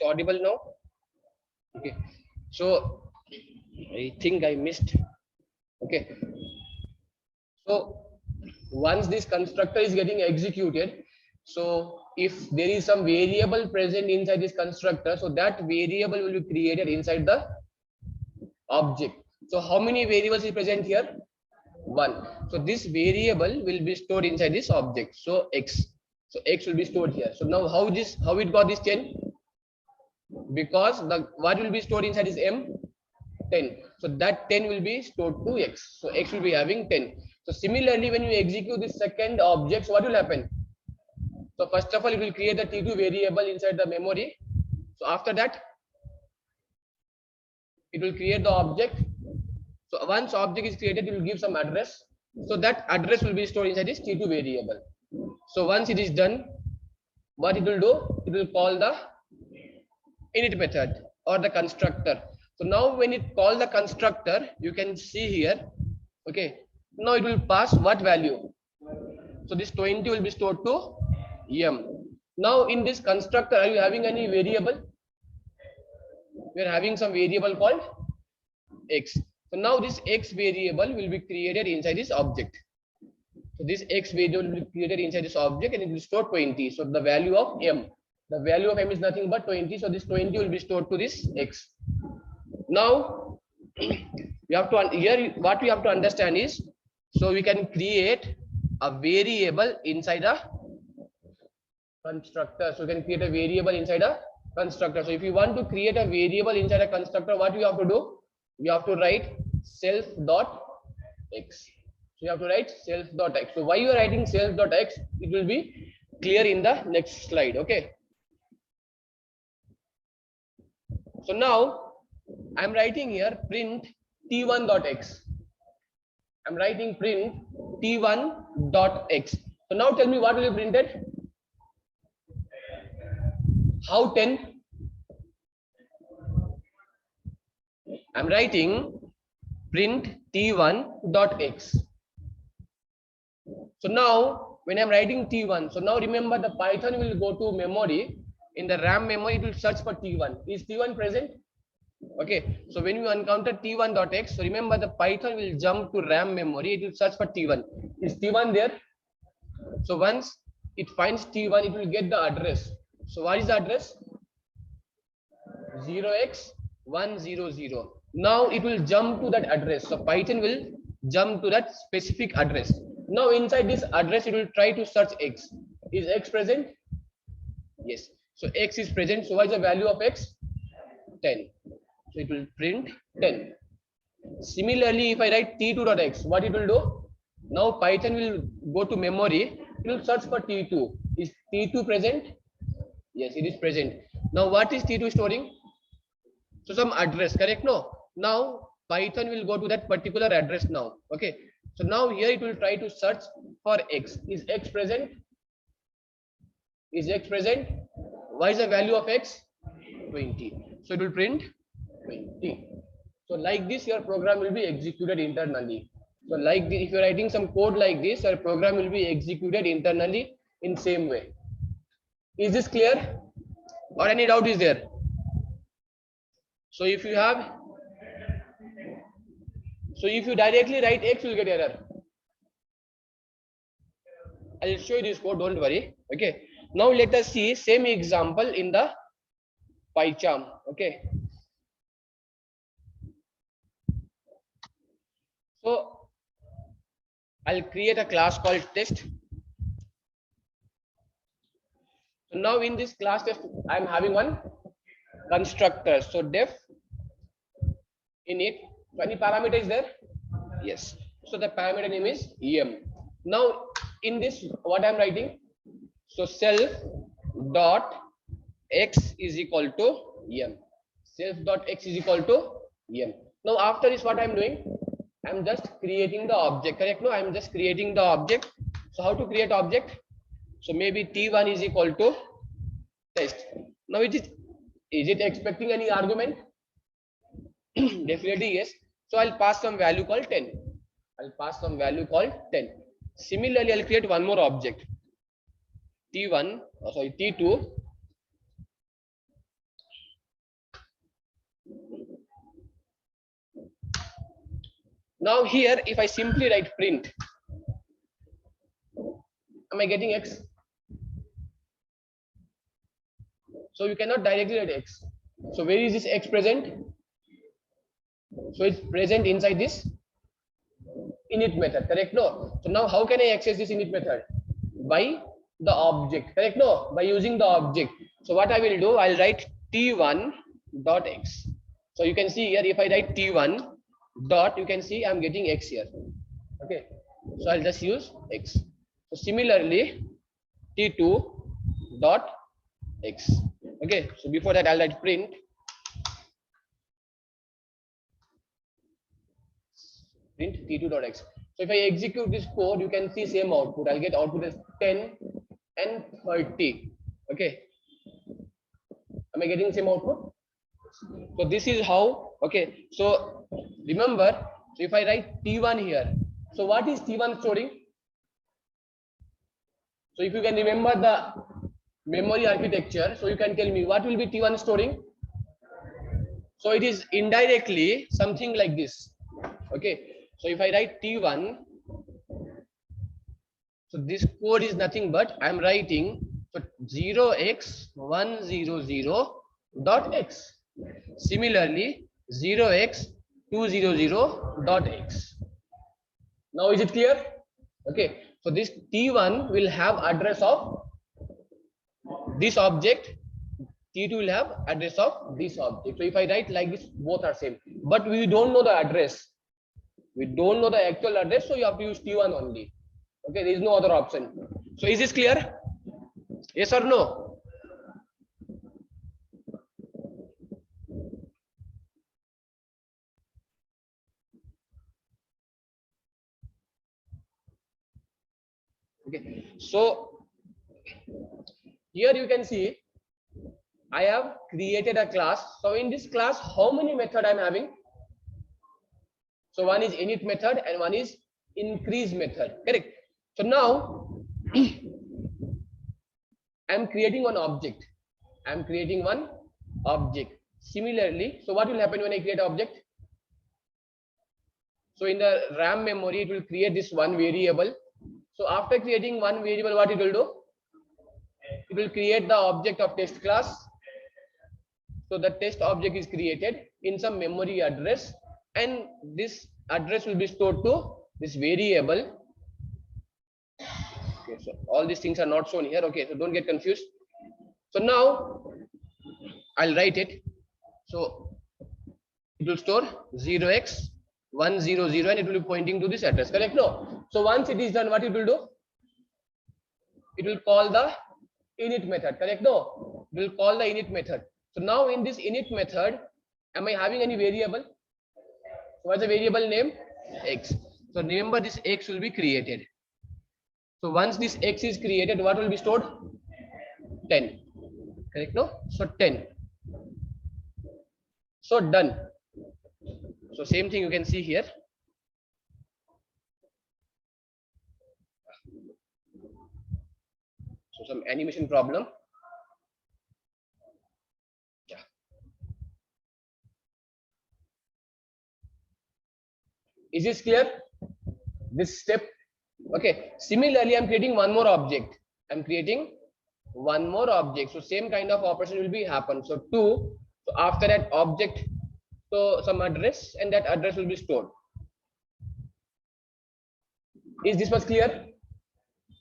audible now? Okay, so I think I missed. Okay, so once this constructor is getting executed, so if there is some variable present inside this constructor, so that variable will be created inside the object. So how many variables is present here? One. So this variable will be stored inside this object. So x. So x will be stored here. So now how it got this 10? Because the what will be stored inside is m 10. So that 10 will be stored to x. So x will be having 10. So similarly, when you execute this second object, so what will happen? So first of all, it will create the t2 variable inside the memory. So after that, it will create the object. So once object is created, it will give some address. So that address will be stored inside this t2 variable. So once it is done, what it will do? It will call the init method or the constructor. So now when it calls the constructor, you can see here. Okay. Now it will pass what value? So this 20 will be stored to m. Now in this constructor, are you having any variable? We are having some variable called x. So now this x variable will be created inside this object. So this x variable will be created inside this object and it will store 20. So the value of m. The value of m is nothing but 20. So this 20 will be stored to this x. Now we have to here what we have to understand is, so we can create a variable inside a constructor. So we can create a variable inside a constructor. So if you want to create a variable inside a constructor, what we have to do? We have to write self.x. So you have to write self.x. So why you are writing self.x? It will be clear in the next slide. Okay. So now I'm writing here print t1.x. I'm writing print t1.x. So now tell me what will you print it? How 10? I'm writing print t1.x. So now when I'm writing t1, so now remember the Python will go to memory. In the RAM memory, it will search for t1. Is t1 present? Okay, so when you encounter t1.x, so remember the Python will jump to RAM memory, it will search for t1. Is t1 there? So once it finds t1, it will get the address. So what is the address? 0x100. Now it will jump to that address. So Python will jump to that specific address. Now inside this address, it will try to search x. Is x present? Yes. So x is present. So what is the value of x? 10. So it will print 10. Similarly, if I write t2.x, what it will do? Now Python will go to memory. It will search for t2. Is t2 present? Yes, it is present. Now what is t2 storing? So some address, correct? No. Now Python will go to that particular address now. Okay. So now here it will try to search for x. Is x present? Is x present? What is the value of x? 20. So it will print 20. So like this, your program will be executed internally. So like this, if you're writing some code like this, your program will be executed internally in same way. Is this clear? Or any doubt is there? So if you have, so if you directly write x, you will get error. I'll show you this code, don't worry. Okay. Now let us see same example in the PyCharm. Okay. So I'll create a class called test. So now in this class test, I'm having one constructor. So def init. So any parameter is there? Yes. So the parameter name is em. Now in this, what I'm writing? So self dot x is equal to em. Self dot x is equal to em. Now after this, what I'm doing? I'm just creating the object. Correct? No, I'm just creating the object. So how to create object? So maybe t1 is equal to test. Now is it expecting any argument? Definitely yes. So I'll pass some value called 10. I'll pass some value called 10. Similarly, I'll create one more object. T2 Now here, if I simply write print, am I getting X? So you cannot directly write X. So where is this X present? So it's present inside this init method, correct? No. So now how can I access this init method? By the object, correct? No, by using the object. So what I will do, I'll write t1 dot x. So you can see here, if I write t1 dot, you can see I'm getting x here. Okay, so I'll just use x. So similarly, t2 dot x. Okay, so before that I'll write print t2 dot x. So if I execute this code, you can see same output. I'll get output as 10 and 30. Okay, am I getting same output? So this is how. Okay, so remember, so if I write t1 here, so what is t1 storing? So if you can remember the memory architecture, so you can tell me what will be t1 storing. So it is indirectly something like this. Okay, so if I write t1, so this code is nothing but I'm writing so 0x100 dot x. Similarly, 0x200 dot x. Now is it clear? Okay, so this t1 will have address of this object, t2 will have address of this object. So if I write like this, both are same, but we don't know the address. We don't know the actual address, so you have to use t1 only. Okay, there is no other option. So is this clear? Yes or no? Okay, so here you can see I have created a class. So in this class, how many method I'm having? So one is init method and one is increase method, correct? So now I'm creating one object. I'm creating one object. Similarly, so what will happen when I create an object? So in the RAM memory, it will create this one variable. So after creating one variable, what it will do? It will create the object of test class. So the test object is created in some memory address, and this address will be stored to this variable. Okay, so all these things are not shown here. Okay, so don't get confused. So now I'll write it. So it will store 0x100 and it will be pointing to this address, correct? No. So once it is done, what it will do? It will call the init method, correct? No. It will call the init method. So now in this init method, am I having any variable? What's the variable name? X. So remember, this X will be created. So once this X is created, what will be stored? 10. Correct? No? So 10. So done. So same thing you can see here. So some animation problem. Yeah. Is this clear? This step. Okay. Similarly, I'm creating one more object. I'm creating one more object. So same kind of operation will be happen. So 2. So after that object, so some address, and that address will be stored. Is this much clear?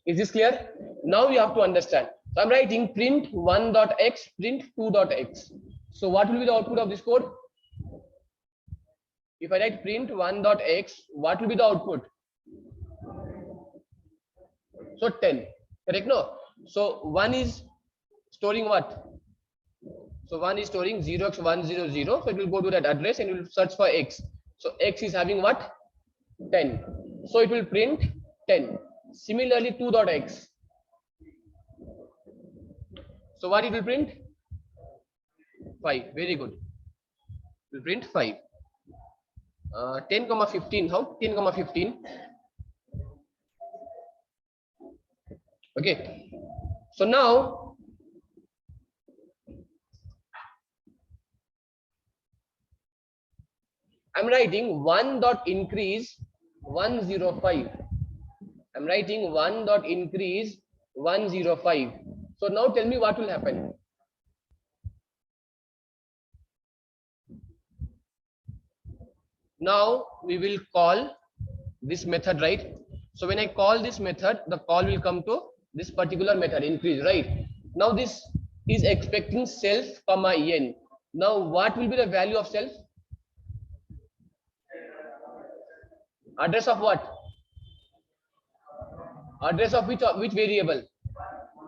Is this clear? Now you have to understand. So I'm writing print 1.x, print 2.x. So what will be the output of this code? If I write print 1.x, what will be the output? So 10, correct? No. So 1 is storing what? So 1 is storing 0x100. So it will go to that address and it will search for x. So x is having what? 10. So it will print 10. Similarly, 2.x. So what it will print? 5. Very good. It will print 5. 10, 15. How? 10, 15. Okay. So now I'm writing 1 dot increase 105. I'm writing 1 dot increase 105. So now tell me what will happen. Now we will call this method, right? So when I call this method, the call will come to this particular method increase, right? Now this is expecting self comma n. Now what will be the value of self? Address of what? Address of which variable?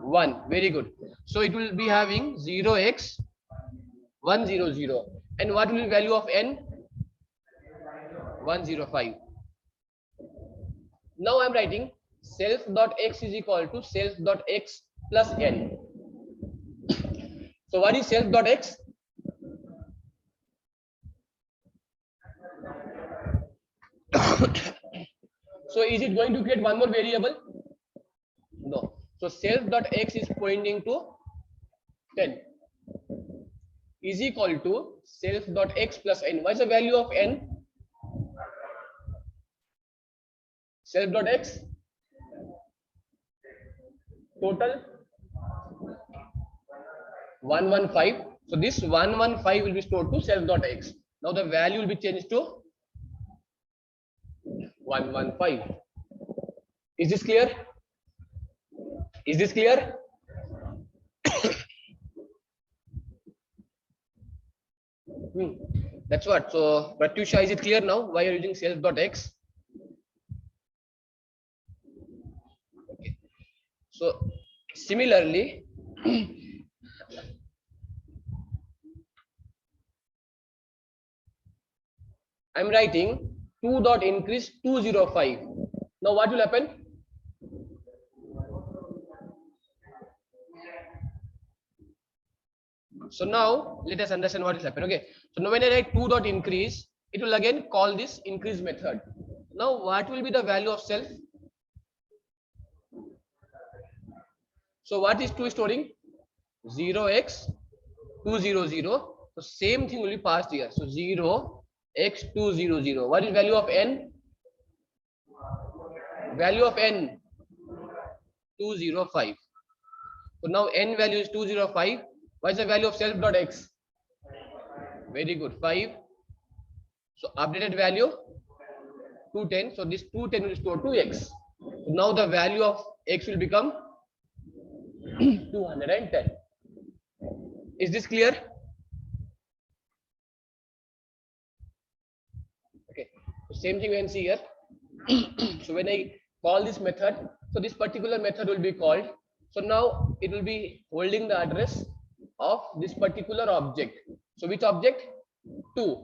1. Very good. So it will be having 0x100. And what will be value of n? 105. Now I'm writing self dot x is equal to self dot x plus n. So what is self dot x? So is it going to create one more variable? No. So self dot x is pointing to 10 is equal to self dot x plus n. What is the value of n? Self dot x total 115. So this 115 will be stored to self dot x. Now the value will be changed to 115. Is this clear? Is this clear? That's what. So Pratyusha, is it clear now why you're using self dot x? Okay. So similarly, I'm writing 2 dot increase 205. Now what will happen? So now let us understand what will happen. Okay. So now when I write 2 dot increase, it will again call this increase method. Now what will be the value of self? So what is 2 storing? 0x200. So same thing will be passed here. So 0x200. What is value of n? Value of n 205. So now n value is 205. What is the value of self dot x? Very good, 5. So updated value 210. So this 210 will store to x. So now the value of x will become 210. Is this clear? Okay. So same thing we can see here. So when I call this method, so this particular method will be called. So now it will be holding the address of this particular object. So which object? 2.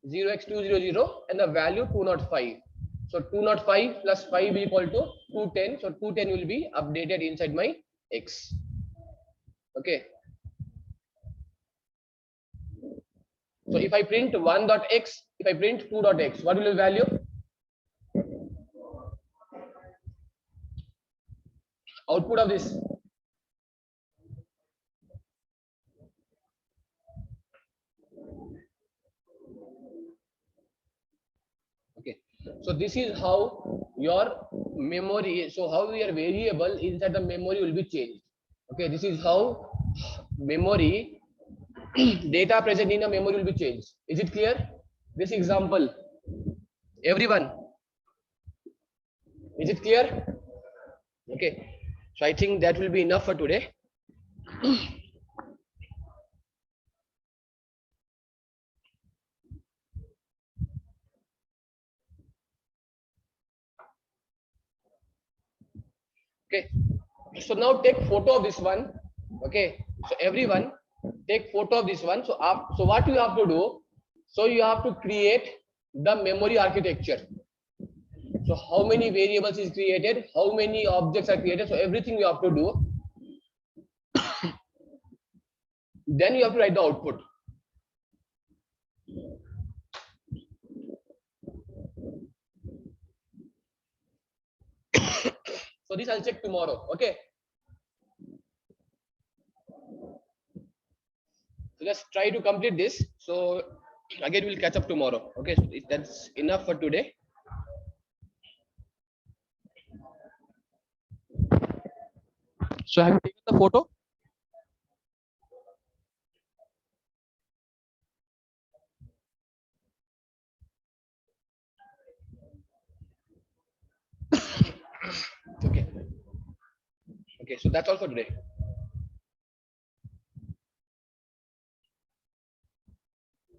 0x200 and the value 205. So 205 plus 5 equal to 210. So 210 will be updated inside my x. Okay. So if I print 1.x, if I print 2.x, what will be the value? Output of this. Okay. So this is how your memory, so how your variable inside the memory will be changed. Okay, this is how memory data present in a memory will be changed. Is it clear? This example, everyone, is it clear? Okay, so I think that will be enough for today. Okay, so now take photo of this one. Okay, so everyone take photo of this one. So so what you have to do, so you have to create the memory architecture. So how many variables is created, how many objects are created, so everything you have to do. Then you have to write the output. So this I'll check tomorrow. Okay, so just try to complete this. So Again, we'll catch up tomorrow. Okay, so that's enough for today. So have you taken the photo? Okay. Okay, so that's all for today.